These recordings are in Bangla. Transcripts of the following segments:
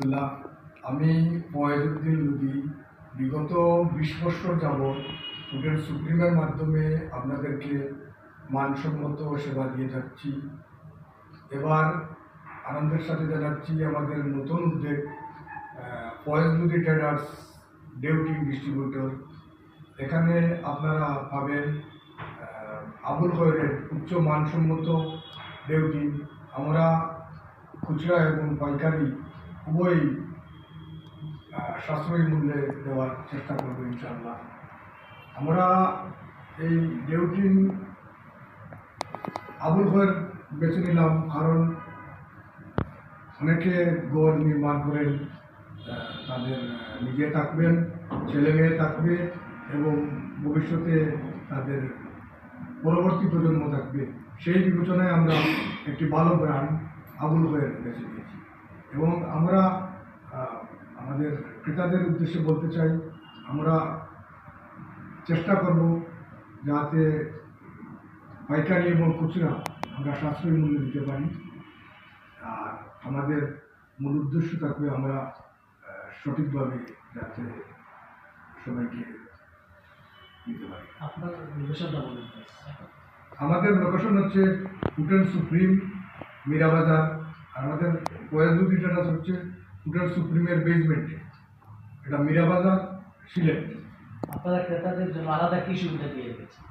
রহমতুল্লাহ। আমি ফয়েজউদ্দিন লুদি বিগত 20 বছর যাবৎ ফুডের সুপ্রিমের মাধ্যমে আপনাদেরকে মানসম্মত সেবা দিয়ে যাচ্ছি। এবার আনন্দের সাথে জানাচ্ছি আমাদের নতুন উদ্যোগ ফয়েজ লুদি ট্রেডার্স ডেউটি ডিস্ট্রিবিউটর। এখানে আপনারা পাবেন আবুল খয়েরের উচ্চ মানসম্মত ডেউটি। আমরা খুচরা এবং পাইকারি উভয়ই সাশ্রয়ী মূল্যে দেওয়ার চেষ্টা করব ইনশাআল্লাহ। আমরা এই ডেউটি আবুল খয়ের বেছে নিলাম কারণ অনেকে ঘর নির্মাণ করেন, তাদের নিজে থাকবেন, ছেলে মেয়ে থাকবে এবং ভবিষ্যতে তাদের পরবর্তী প্রজন্ম থাকবে। সেই বিবেচনায় আমরা একটি ভালো ব্র্যান্ড আবুল খয়ের বেছে নিয়েছি এবং আমরা আমাদের ক্রেতাদের উদ্দেশ্যে বলতে চাই, আমরা চেষ্টা করব যাতে পাইকারি এবং খুচরা আমরা সাশ্রয়ী মূল্যে দিতে পারি। আর আমাদের মূল উদ্দেশ্য থাকবে আমরা সঠিকভাবে যাতে সবাইকে দিতে পারি। আপনার লোকেশনটা বলুন। আমাদের লোকেশন হচ্ছে ফুডের সুপ্রিম মীরাবাজার। আমাদের ফয়েজ লুদি ট্রেডার্স হচ্ছে ফুডের সুপ্রিমের বেসমেন্টে, এটা মীরাবাজার, সিলেট। আপনারা ক্রেতাদের জন্য আলাদা কি সুবিধা দিয়ে রেখেছেন?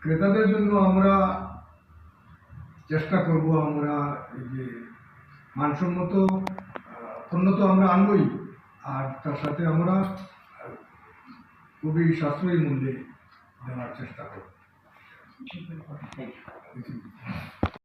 ক্রেতাদের জন্য আমরা চেষ্টা করব, আমরা এই যে মানসম্মত পণ্য তো আমরা আনবই, আর তার সাথে আমরা খুবই সাশ্রয়ী মূল্যে দেওয়ার চেষ্টা করব। Thank you.